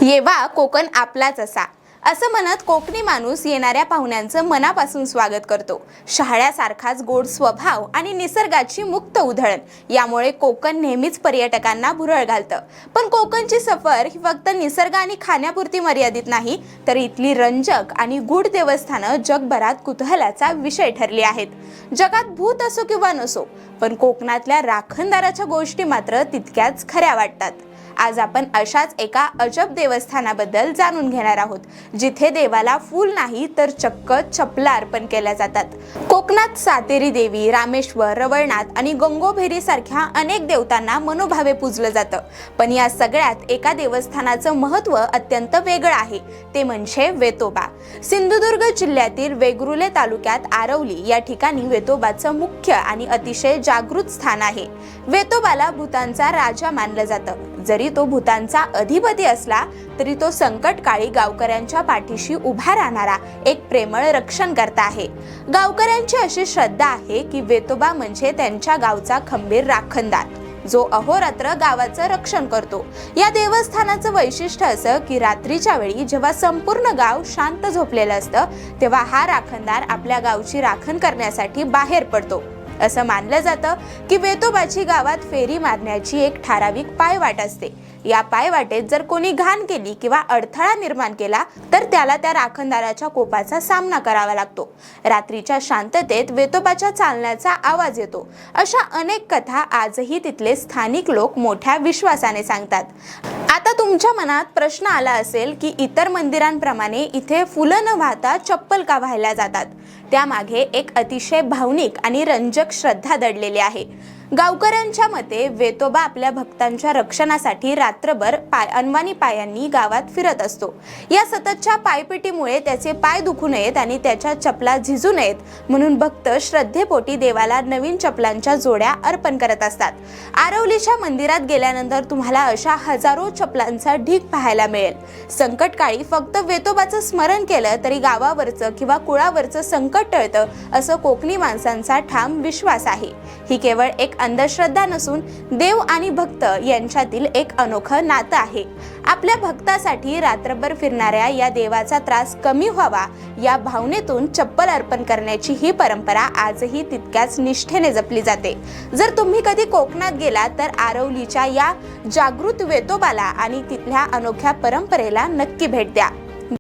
येवा कोकण आपलाच असा असं म्हणत कोकणी माणूस येणाऱ्या पाहुण्यांचं मनापासून स्वागत करतो। शहाळ्यासारखाच गोड स्वभाव आणि निसर्गाची मुक्त उधळण यामुळे कोकण नेहमीच पर्यटकांना भुरळ घालतं। पण कोकणची सफर ही फक्त निसर्ग आणि खाण्यापुरती मर्यादित नाही, तर इथली रंजक आणि गूढ देवस्थानं जगभरात कुतूहलाचा विषय ठरली आहेत। जगात भूत असो किंवा नसो, पण कोकणातल्या राखणदाराच्या गोष्टी मात्र तितक्याच खऱ्या वाटतात। आज आपण अशाच एका अजब देवस्थानाबद्दल जाणून घेणार आहोत, जिथे देवाला फूल नाही तर चक्क चपला अर्पण केल्या जातात। कोकणात सातेरी देवी, रामेश्वर, रवळनाथ आणि गंगोभेरी सारख्या अनेक देवतांना मनोभावे पूजलं जातं। पण या सगळ्यात एका देवस्थानाचं महत्त्व अत्यंत वेगळं आहे, ते म्हणजे वेतोबा। सिंधुदुर्ग जिल्ह्यातील वेंगुर्ले तालुक्यात आरवली या ठिकाणी वेतोबाचं मुख्य आणि अतिशय जागृत स्थान आहे। वेतोबाला भूतांचा राजा मानलं जातं। जरी तो भूतांचा अधिपती असला तरी तो संकटकाळी गावकऱ्यांच्या पाठीशी उभा राहणारा एक प्रेमळ रक्षणकर्ता आहे। गावकऱ्यांची अशी श्रद्धा आहे की वेतोबा म्हणजे त्यांच्या गावचा खंबीर राखणदार, जो अहोरात्र गावाचं रक्षण करतो। या देवस्थानाचं वैशिष्ट्य असं की रात्रीच्या वेळी जेव्हा संपूर्ण गाव शांत झोपलेलं असतं, तेव्हा हा राखणदार आपल्या गावची राखण करण्यासाठी बाहेर पडतो। असं मानलं जातं की वेतोबाची गावात फेरी मारण्याची एक ठराविक पायवाट असते। या पायवाटेत जर कोणी घाण केली किंवा अडथळा निर्माण केला तर त्याला त्या राखणदाराच्या कोपाचा सामना करावा लागतो। रात्रीच्या शांततेत वेतोबाच्या चालण्याचा आवाज येतो। अशा अनेक कथा आजही तिथले स्थानिक लोक मोठ्या विश्वासाने सांगतात। आता तुमच्या मनात प्रश्न आला असेल की इतर मंदिरांप्रमाणे इथे फुलं न वाहता चप्पल का वाहिल्या जातात? त्यामागे एक अतिशय भावनिक आणि रंजक श्रद्धा दडलेली आहे। गावकऱ्यांच्या मते वेतोबा आपल्या भक्तांच्या रक्षणासाठी रात्रभर अनवाणी पायांनी गावात फिरत असतो। या सततच्या पायपिटीमुळे त्याचे पाय दुखू नयेत आणि त्याच्या चपला झिजू नयेत म्हणून भक्त श्रद्धेपोटी देवाला नवीन चपलांच्या जोड्या अर्पण करत असतात। आरवलीच्या मंदिरात गेल्यानंतर तुम्हाला अशा हजारो चपलांचा ढीग पाहायला मिळेल। संकटकाळी फक्त वेतोबाचं स्मरण केलं तरी गावावरचं किंवा कुळावरचं संकट टळतं, असं कोकणी माणसांचा ठाम विश्वास आहे। ही केवळ एक अंधश्रद्धा नसून देव आणि भक्त यांच्यातील एक अनोखं नातं आहे। आपल्या भक्तासाठी रात्रभर फिरणाऱ्या या देवाचा त्रास कमी व्हावा या भावनेतून चप्पल अर्पण करण्याची ही परंपरा आजही तितक्याच निष्ठेने जपली जाते। जर तुम्ही कधी कोकणात गेला तर आरवलीच्या या जागृत वेतोबाला आणि तिथल्या अनोख्या परंपरेला नक्की भेट द्या।